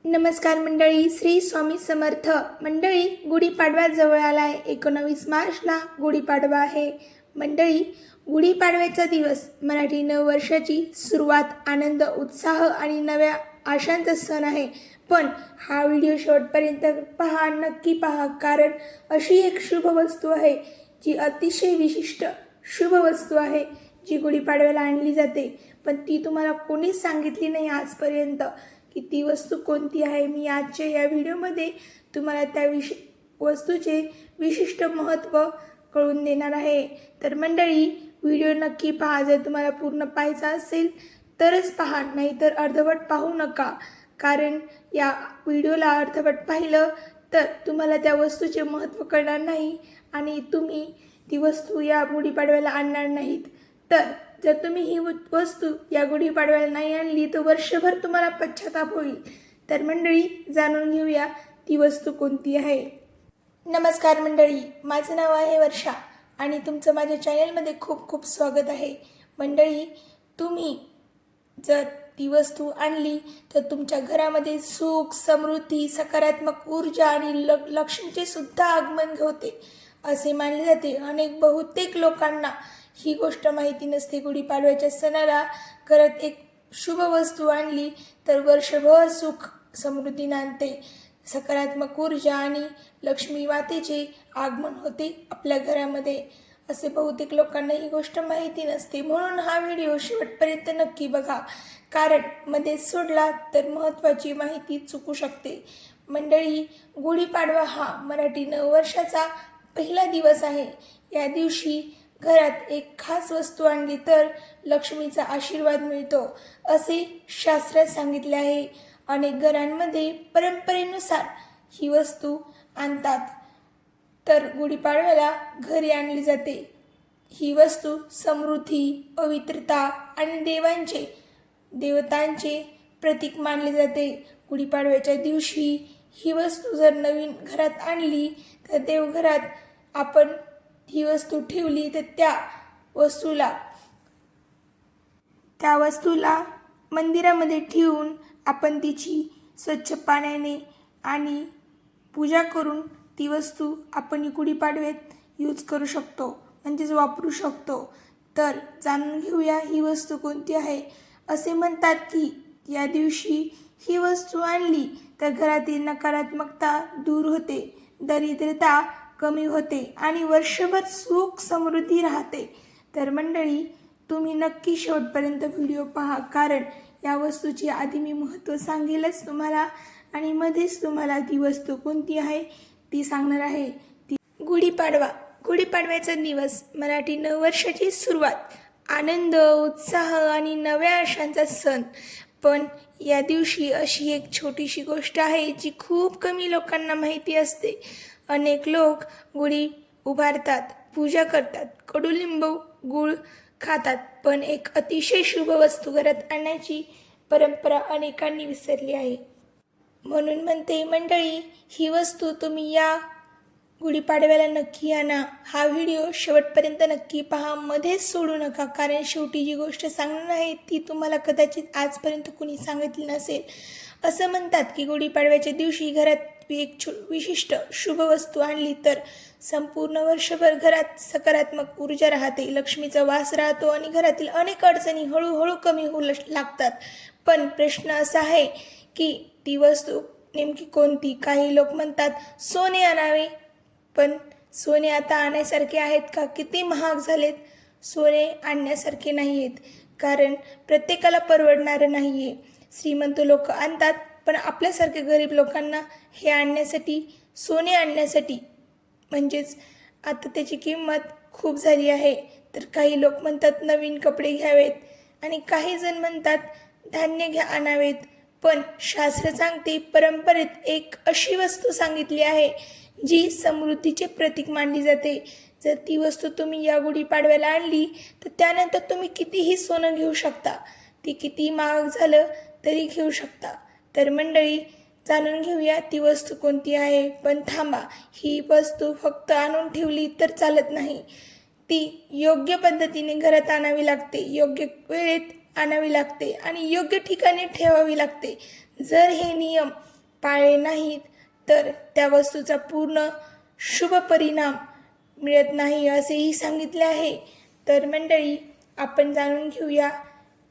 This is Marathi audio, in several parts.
नमस्कार मंडळी, श्री स्वामी समर्थ. मंडळी, गुढीपाडवा जवळ आलाय. 19 मार्चला गुढीपाडवा आहे. मंडळी, गुढीपाडव्याचा दिवस मराठी नववर्षाची सुरुवात, आनंद, उत्साह आणि नव्या आशांचा सण आहे. पण हा व्हिडिओ शेवटपर्यंत पहा, नक्की पहा, कारण अशी एक शुभ वस्तू आहे जी अतिशय विशिष्ट शुभ वस्तू आहे, जी गुढीपाडव्याला आणली जाते. पण ती तुम्हाला कोणीच सांगितली नाही आजपर्यंत की ती वस्तू कोणती आहे. मी आजच्या या व्हिडिओमध्ये तुम्हाला त्या वस्तूचे विशिष्ट महत्त्व कळून देणार आहे. तर मंडळी, व्हिडिओ नक्की पहा. जर तुम्हाला पूर्ण पाहायचा असेल तरच पहा, नाहीतर अर्धवट पाहू नका. कारण या व्हिडिओला अर्धवट पाहिलं तर तुम्हाला त्या वस्तूचे महत्त्व कळणार नाही आणि तुम्ही ती वस्तू या गुढीपाडव्याला आणणार नाहीत. तर जर तुम्ही ही वस्तू या गुढीपाडव्याला नाही आणली तर वर्षभर तुम्हाला पश्चाताप होईल. तर मंडळी, जाणून घेऊया ती वस्तू कोणती आहे. नमस्कार मंडळी, माझं नाव आहे वर्षा आणि तुमचं माझ्या चॅनलमध्ये खूप खूप स्वागत आहे. मंडळी, तुम्ही जर ती वस्तू आणली तर तुमच्या घरामध्ये सुख, समृद्धी, सकारात्मक ऊर्जा आणि लक्ष्मीचे सुद्धा आगमन होते असे मानले जाते. बहुतेक लोकांना ही गोष्ट माहिती नसते. गुढीपाडव्याच्या सणाला घरात एक शुभ वस्तू आणली तर वर्षभर सुख समृद्धी नांदते, सकारात्मक ऊर्जा आणि लक्ष्मी मातेचे आगमन होते आपल्या घरामध्ये. असे बहुतेक लोकांना ही गोष्ट माहिती नसते. म्हणून हा व्हिडिओ शेवटपर्यंत नक्की बघा, कारण मध्येच सोडला तर महत्त्वाची माहिती चुकू शकते. मंडळी, गुढीपाडवा हा मराठी नववर्षाचा पहिला दिवस आहे. या दिवशी घरात एक खास वस्तू आणली तर लक्ष्मीचा आशीर्वाद मिळतो असे शास्त्रात सांगितले आहे. अनेक घरांमध्ये परंपरेनुसार ही वस्तू आणतात तर गुढीपाडव्याला घरी आणली जाते. ही वस्तू समृद्धी, पवित्रता आणि देवतांचे प्रतीक मानले जाते. गुढीपाडव्याच्या दिवशी ही वस्तू जर नवीन घरात आणली तर देवघरात आपण ही वस्तू ठेवली तर त्या वस्तूला मंदिरामध्ये ठेवून आपण तिची स्वच्छ पाण्याने आणि पूजा करून ती वस्तू आपण गुढीपाडव्यात यूज करू शकतो, म्हणजेच वापरू शकतो. तर जाणून घेऊया ही वस्तू कोणती आहे. असे म्हणतात की या दिवशी ही वस्तू आणली तर घरातील नकारात्मकता दूर होते, दरिद्रता कमी होते आणि वर्षभर सुख समृद्धी राहते. तर मंडळी, तुम्ही नक्की शेवटपर्यंत व्हिडिओ पहा, कारण या वस्तूचे आधी मी महत्त्व सांगेलच तुम्हाला आणि मध्येच तुम्हाला ती वस्तू कोणती आहे ती सांगणार आहे. गुढीपाडव्याचा दिवस मराठी नववर्षाची सुरुवात, आनंद, उत्साह आणि नव्या आशांचा सण. पण या दिवशी अशी एक छोटीशी गोष्ट आहे जी खूप कमी लोकांना माहिती असते. अनेक लोक गुढी उभारतात, पूजा करतात, कडुलिंबू गूळ खातात, पण एक अतिशय शुभ वस्तू घरात आणण्याची परंपरा अनेकांनी विसरली आहे. म्हणून म्हणते मंडळी, ही वस्तू तुम्ही या गुढीपाडव्याला नक्की आणा. हा व्हिडिओ शेवटपर्यंत नक्की पहा, मध्येच सोडू नका, कारण शेवटी जी गोष्ट सांगणार आहे ती तुम्हाला कदाचित आजपर्यंत कुणी सांगितली नसेल. असं म्हणतात की गुढीपाडव्याच्या दिवशी घरात एक विशिष्ट शुभ वस्तू आणली तर संपूर्ण वर्षभर घरात सकारात्मक ऊर्जा राहते, लक्ष्मीचा वास राहतो आणि घरातील अनेक अडचणी हळूहळू कमी होऊ लागतात. पण प्रश्न असा आहे की ती वस्तू नेमकी कोणती. काही लोक म्हणतात सोने आणावे, पण सोने आता आणण्यासारखे आहेत का? किती महाग झालेत. सोने आणण्यासारखे नाही आहेत, कारण प्रत्येकाला परवडणारं नाही आहे. श्रीमंत लोक आणतात, पण आपल्यासारख्या गरीब लोकांना हे आणण्यासाठी, सोने आणण्यासाठी, म्हणजेच आता त्याची किंमत खूप झाली आहे. तर काही लोक म्हणतात नवीन कपडे घ्यावेत आणि काही जण म्हणतात धान्य आणावेत. पण शास्त्र सांगते, परंपरेत एक अशी वस्तू सांगितली आहे जी समृद्धीचे प्रतीक मानली जाते. जर ती वस्तू तुम्ही या गुढीपाडव्याला आणली तर त्यानंतर तुम्ही कितीही सोनं घेऊ शकता, ती किती महाग झालं तरी घेऊ शकता. तर मंडळी, जाणून घेऊया ती वस्तू कोणती आहे. पण थांबा, ही वस्तू फक्त आणून ठेवली तर चालत नाही. ती योग्य पद्धतीने घरात आणावी लागते, योग्य वेळेत आणावी लागते आणि योग्य ठिकाणी ठेवावी लागते. जर हे नियम पाळले नाहीत तर त्या वस्तूचा पूर्ण शुभ परिणाम मिळत नाही असेही सांगितले आहे. तर मंडळी, आपण जाणून घेऊया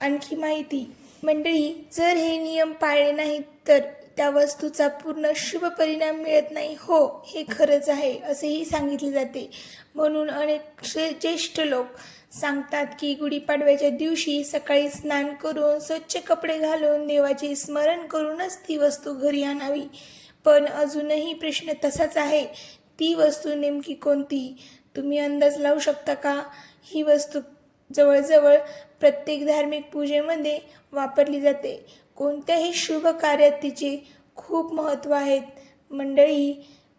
आणखी माहिती. मंडळी, जर हे नियम पाळले नाहीत तर त्या वस्तूचा पूर्ण शुभ परिणाम मिळत नाही. हो, हे खरंच आहे असेही सांगितले जाते. म्हणून अनेक ज्येष्ठ लोक सांगतात की गुढीपाडव्याच्या दिवशी सकाळी स्नान करून स्वच्छ कपडे घालून देवाचे स्मरण करूनच ती वस्तू घरी आणावी. पण अजूनही प्रश्न तसाच आहे, ती वस्तू नेमकी कोणती? तुम्ही अंदाज लावू शकता का? ही वस्तू जवळजवळ प्रत्येक धार्मिक पूजेमध्ये वापरली जाते. कोणत्याही शुभ कार्यात तिचे खूप महत्त्व आहेत. मंडळी,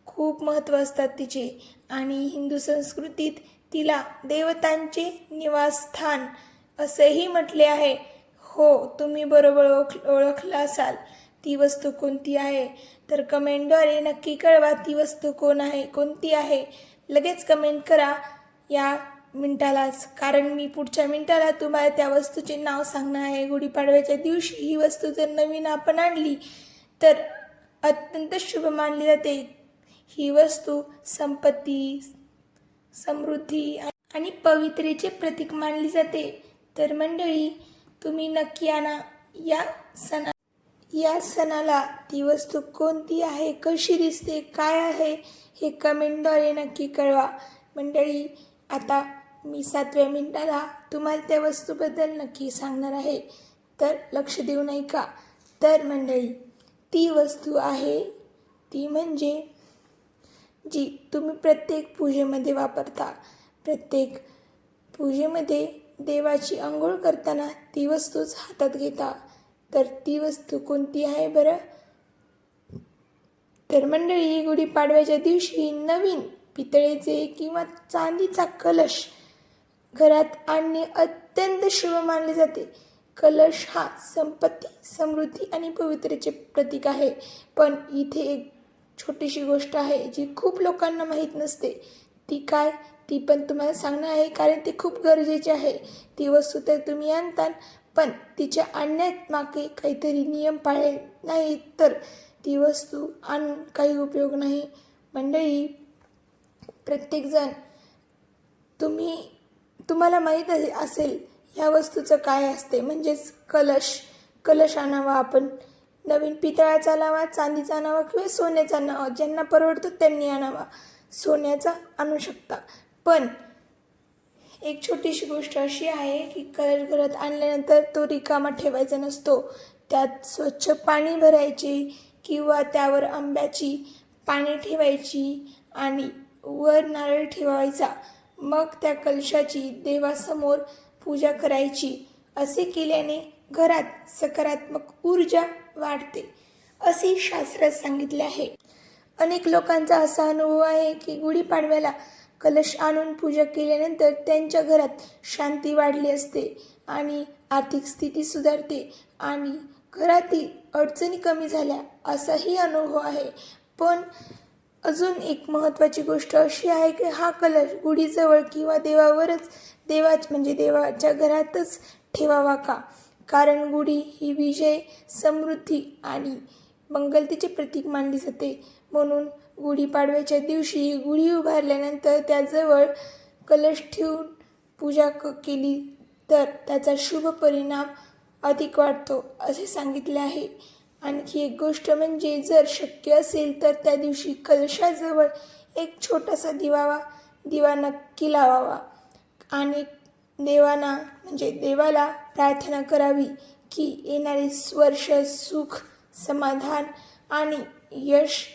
खूप महत्त्व असतात तिचे. आणि हिंदू संस्कृतीत तिला देवतांचे निवासस्थान असेही म्हटले आहे. हो, तुम्ही बरोबर ओळखलं असाल. ती वस्तू कोणती आहे? तर कमेंटद्वारे नक्की कळवा ती वस्तू कोणती आहे. लगेच कमेंट करा या मिनिटालाच, कारण मी पुढच्या मिनिटाला तुम्हाला त्या वस्तूचे नाव सांगणार आहे. गुढीपाडव्याच्या दिवशी ही वस्तू जर नवीन आपण आणली तर अत्यंत शुभ मानली जाते. ही वस्तू संपत्ती, समृद्धी आणि पवित्रेचे प्रतीक मानली जाते. तर मंडळी, तुम्ही नक्की आणा या सणाला ती वस्तू कोणती आहे, कशी दिसते, काय आहे, हे कमेंटद्वारे नक्की कळवा. मंडळी, आता मी 7व्या मिनिटाला तुम्हाला त्या वस्तूबद्दल नक्की सांगणार आहे, तर लक्ष देऊ नाही का? तर मंडळी, ती वस्तू आहे ती म्हणजे जी तुम्ही प्रत्येक पूजेमध्ये वापरता. प्रत्येक पूजेमध्ये देवाची अंघोळ करताना ती वस्तूच हातात घेता. तर ती वस्तू कोणती आहे बरं? तर मंडळी, गुढीपाडव्याच्या दिवशी नवीन पितळेचे किंवा चांदीचा कलश घरात आणणे अत्यंत शुभ मानले जाते. कलश हा संपत्ती, समृद्धी आणि पवित्रतेचे प्रतीक आहे. पण इथे एक छोटीशी गोष्ट आहे जी खूप लोकांना माहीत नसते. ती काय, ती पण तुम्हाला सांगणार आहे, कारण ती खूप गरजेची आहे. ती वस्तू तर तुम्ही आणता, पण तिच्या आणण्यात मागे काहीतरी नियम पाळले नाही तर ती वस्तू आणून काही उपयोग नाही. मंडळी, प्रत्येकजण तुम्हाला माहीत असेल ह्या वस्तूचं काय असते. म्हणजेच कलश आणावा आपण. नवीन पितळाचा आणावा, चांदीचा आणावा किंवा सोन्याचा आणावा. ज्यांना परवडतो त्यांनी आणावा. सोन्याचा आणू शकता. पण एक छोटीशी गोष्ट अशी आहे की कलश घरात आणल्यानंतर तो रिकामा ठेवायचा नसतो. त्यात स्वच्छ पाणी भरायचे किंवा त्यावर आंब्याची पाने ठेवायची आणि वर नारळ ठेवायचा. मग त्या कलशाची देवासमोर पूजा करायची. असे केल्याने घरात सकारात्मक ऊर्जा वाढते असे शास्त्रात सांगितले आहे. अनेक लोकांचा असा अनुभव आहे की गुढीपाडव्याला कलश आणून पूजा केल्यानंतर त्यांच्या घरात शांती वाढली असते आणि आर्थिक स्थिती सुधारते आणि घरातील अडचणी कमी झाल्या असाही अनुभव आहे. पण अजून एक महत्त्वाची गोष्ट अशी आहे की हा कलश गुढीजवळ किंवा देवाच्या घरातच ठेवावा का? कारण गुढी ही विजय, समृद्धी आणि मंगलतेचे प्रतीक मानली जाते. म्हणून गुढीपाडव्याच्या दिवशी गुढी उभारल्यानंतर त्याजवळ कलश ठेवून पूजा केली तर त्याचा शुभ परिणाम अधिक वाढतो असे सांगितले आहे. आणखी एक गोष्ट म्हणजे जर शक्य असेल तर त्या दिवशी कलशाजवळ एक छोटासा दिवा नक्की लावावा आणि देवाला प्रार्थना करावी की येणारे वर्ष सुख, समाधान आणि यश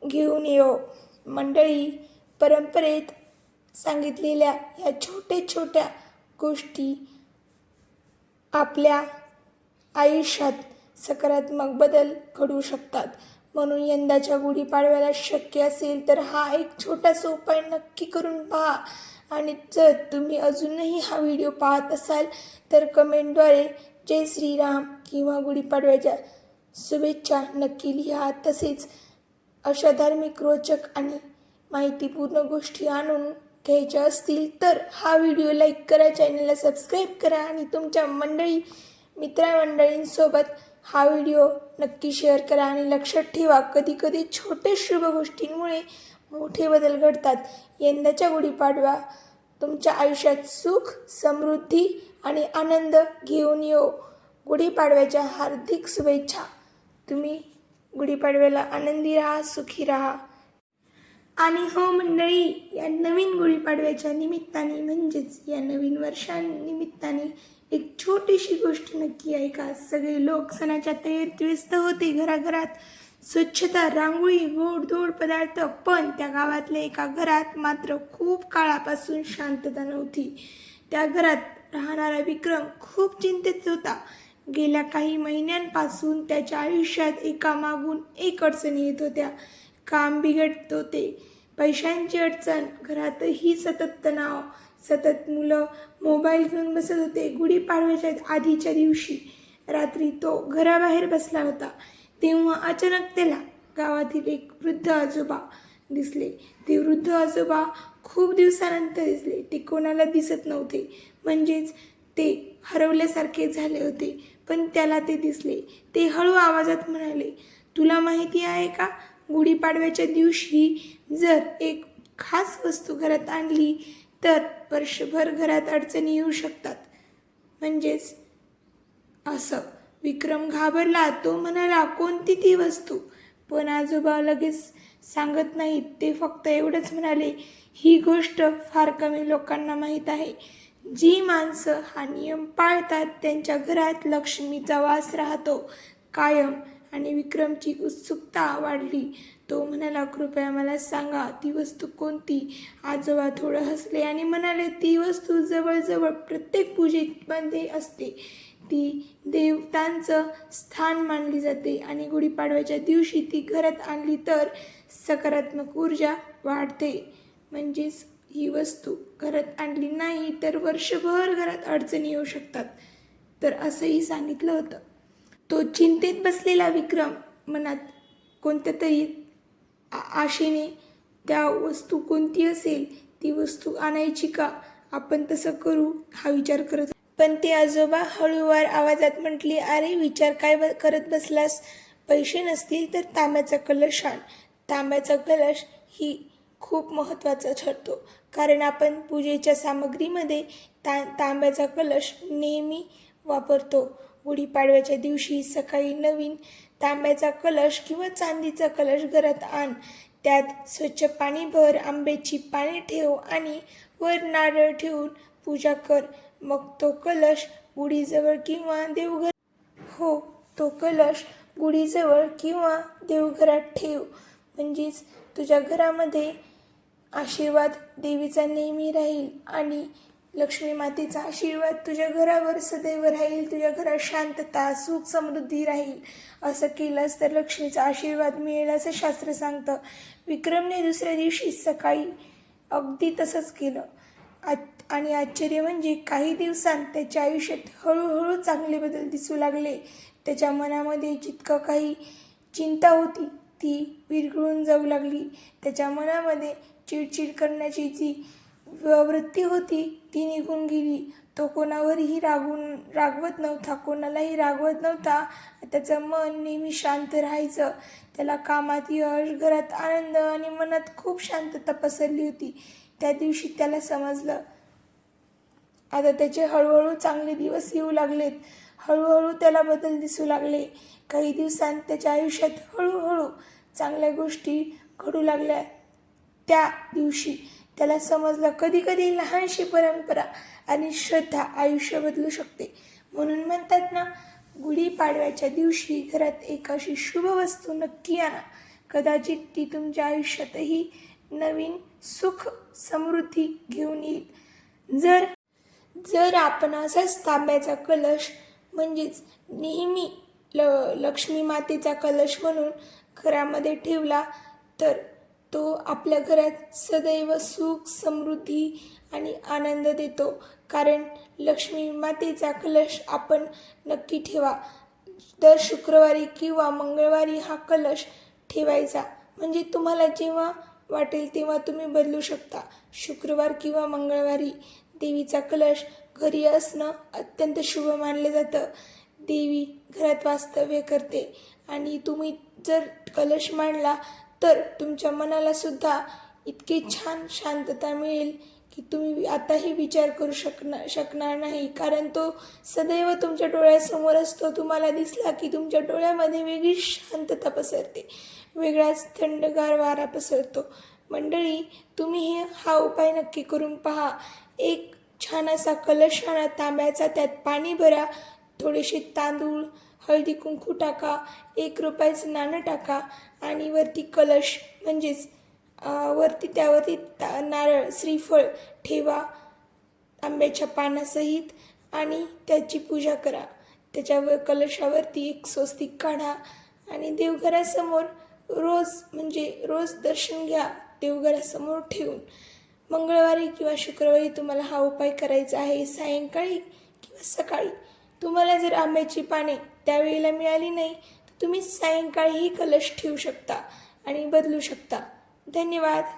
घेऊन येवो. मंडळी, परंपरेत सांगितलेल्या या छोट्या गोष्टी आपल्या आयुष्यात सकारात्मक बदल घडवू शकतात. म्हणून यंदाच्या गुढीपाडव्याला शक्य असेल तर हा एक छोटासा उपाय नक्की करून पहा. आणि जर तुम्ही अजूनही हा व्हिडिओ पाहत असाल तर कमेंटद्वारे जय श्रीराम किंवा गुढीपाडव्याच्या शुभेच्छा नक्की लिहा. तसेच अशा धार्मिक, रोचक आणि माहितीपूर्ण गोष्टी आणून घ्यायच्या असतील तर हा व्हिडिओ लाईक करा, चॅनलला सबस्क्राईब करा आणि तुमच्या मित्रमंडळींसोबत हा व्हिडिओ नक्की शेअर करा आणि लक्षात ठेवा, कधी कधी छोटे शुभ गोष्टींमुळे मोठे बदल घडतात. यंदाच्या गुढीपाडवा तुमच्या आयुष्यात सुख, समृद्धी आणि आनंद घेऊन येऊ. गुढीपाडव्याच्या हार्दिक शुभेच्छा. तुम्ही गुढीपाडव्याला आनंदी राहा, सुखी राहा. आणि हो मंडळी, या नवीन गुढीपाडव्याच्या निमित्ताने म्हणजेच या नवीन वर्षानिमित्ताने एक छोटीशी गोष्ट नक्की ऐका. सगळे लोक सणाच्या तयारीत व्यस्त होते. घराघरात स्वच्छता, रांगोळी, गोड पदार्थ. पण त्या गावातल्या एका घरात मात्र खूप काळापासून शांतता नव्हती. त्या घरात राहणारा विक्रम खूप चिंतेत होता. गेल्या काही महिन्यांपासून त्याच्या आयुष्यात एकामागून एक अडचणी येत होत्या. काम बिघडत होते, पैशांची अडचण, घरातही सतत तणाव, सतत मुलं मोबाईल घेऊन बसत होते. गुढीपाडव्याच्या आधीच्या दिवशी रात्री तो घराबाहेर बसला होता, तेव्हा अचानक त्याला गावातील एक वृद्ध आजोबा दिसले. ते वृद्ध आजोबा खूप दिवसानंतर दिसले. ते कोणाला दिसत नव्हते, म्हणजेच ते हरवल्यासारखे झाले होते. पण त्याला ते दिसले. ते हळू आवाजात म्हणाले, तुला माहिती आहे का, गुढीपाडव्याच्या दिवशी जर एक खास वस्तू घरात आणली तर वर्षभर घरात अडचणी येऊ शकतात. म्हणजेच असं. विक्रम घाबरला. तो म्हणाला, कोणती ती वस्तू? पण आजोबा लगेच सांगत नाहीत. ते फक्त एवढंच म्हणाले, ही गोष्ट फार कमी लोकांना माहीत आहे. जी माणसं हा नियम पाळतात त्यांच्या घरात लक्ष्मीचा वास राहतो कायम. आणि विक्रमची उत्सुकता वाढली. तो म्हणाला, कृपया मला सांगा, ती वस्तू कोणती? आजोबा थोडं हसले आणि म्हणाले, ती वस्तू जवळजवळ प्रत्येक पूजेमध्ये असते. ती देवतांचं स्थान मानली जाते आणि गुढीपाडव्याच्या दिवशी ती घरात आणली तर सकारात्मक ऊर्जा वाढते. म्हणजेच ही वस्तू घरात आणली नाही तर वर्षभर घरात अडचणी येऊ शकतात. तर असंही सांगितलं होतं. तो चिंतेत बसलेला विक्रम मनात कोणत्या तरी आशेने त्या वस्तू कोणती असेल, ती वस्तू आणायची का, आपण तसं करू हा विचार करत. पण ते आजोबा हळूवार आवाजात म्हटले, अरे विचार काय करत बसलास? पैसे नसतील तर तांब्याचा कलश आण. तांब्याचा कलश ही खूप महत्त्वाचा ठरतो, कारण आपण पूजेच्या सामग्रीमध्ये तांब्याचा कलश नेहमी वापरतो. गुढीपाडव्याच्या दिवशी सकाळी नवीन तांब्याचा कलश किंवा चांदीचा कलश घरात आण. त्यात स्वच्छ पाणी भर, आंब्याची पाने ठेव आणि वर नारळ ठेवून पूजा कर. मग तो कलश गुढीजवळ किंवा देवघरात ठेव. म्हणजेच तुझ्या घरामध्ये आशीर्वाद देवीचा नेहमी राहील आणि लक्ष्मी मातेचा आशीर्वाद तुझ्या घरावर सदैव राहील. तुझ्या घरात शांतता, सुख, समृद्धी राहील. असं केलंस तर लक्ष्मीचा आशीर्वाद मिळेल असं शास्त्र सांगतं. विक्रमने दुसऱ्या दिवशी सकाळी अगदी तसंच केलं. आणि आश्चर्य म्हणजे काही दिवसांत त्याच्या आयुष्यात हळूहळू चांगले बदल दिसू लागले. त्याच्या मनामध्ये जितकं काही चिंता होती ती विरघळून जाऊ लागली. त्याच्या मनामध्ये चिडचिड करण्याची जी वृत्ती होती ती निघून गेली. तो कोणालाही रागवत नव्हता. त्याचं मन नेहमी शांत राहायचं. त्याला कामात यश, घरात आनंद आणि मनात खूप शांतता पसरली होती. त्या दिवशी त्याला समजलं, आता त्याचे हळूहळू चांगले दिवस येऊ लागलेत. हळूहळू त्याला बदल दिसू लागले. काही दिवसांत त्याच्या आयुष्यात हळूहळू चांगल्या गोष्टी घडू लागल्या. त्या दिवशी त्याला समजलं, कधीकधी लहानशी परंपरा आणि श्रद्धा आयुष्य बदलू शकते. म्हणून म्हणतात ना, गुढीपाडव्याच्या दिवशी घरात एक अशी शुभ वस्तू नक्की आणा. कदाचित ती तुमच्या आयुष्यातही नवीन सुख, समृद्धी घेऊन येईल. जर आपण असाच तांब्याचा कलश म्हणजेच नेहमी लक्ष्मी मातेचा कलश म्हणून घरामध्ये ठेवला तर तो आपल्या घरात सदैव सुख, समृद्धी आणि आनंद देतो. कारण लक्ष्मी मातेचा कलश आपण नक्की ठेवा. दर शुक्रवारी किंवा मंगळवारी हा कलश ठेवायचा. म्हणजे तुम्हाला जेव्हा वाटेल तेव्हा तुम्ही बदलू शकता. शुक्रवार किंवा मंगळवारी देवीचा कलश घरी असणं अत्यंत शुभ मानलं जातं. देवी घरात वास्तव्य करते आणि तुम्ही जर कलश मांडला तर तुमच्या मनाला सुद्धा इतकी छान शांतता मिळेल की तुम्ही आताही विचार करू शकणार नाही, कारण तो सदैव तुमच्या डोळ्यासमोर असतो. तुम्हाला दिसला की तुमच्या डोळ्यामध्ये वेगळी शांतता पसरते, वेगळाच थंडगार वारा पसरतो. मंडळी, तुम्ही हा उपाय नक्की करून पहा. एक छान असा कलश आणा तांब्याचा, त्यात पाणी भरा, थोडेसे तांदूळ, हळदी कुंकू टाका, 1 रुपयाचं नाणं टाका आणि वरती कलश म्हणजेच त्यावरती नारळ श्रीफळ ठेवा आंब्याच्या पानासहित आणि त्याची पूजा करा. त्याच्यावर कलशावरती एक स्वस्तिक काढा आणि देवघरासमोर रोज दर्शन घ्या देवघरासमोर ठेवून. मंगळवारी किंवा शुक्रवारी तुम्हाला हा उपाय करायचा आहे, सायंकाळी किंवा सकाळी. तुम्हाला जर आंब्याची पाने त्यावेळेला मिळाली नाही तर तुम्ही सायंकाळीही कलश ठेवू शकता आणि बदलू शकता. धन्यवाद.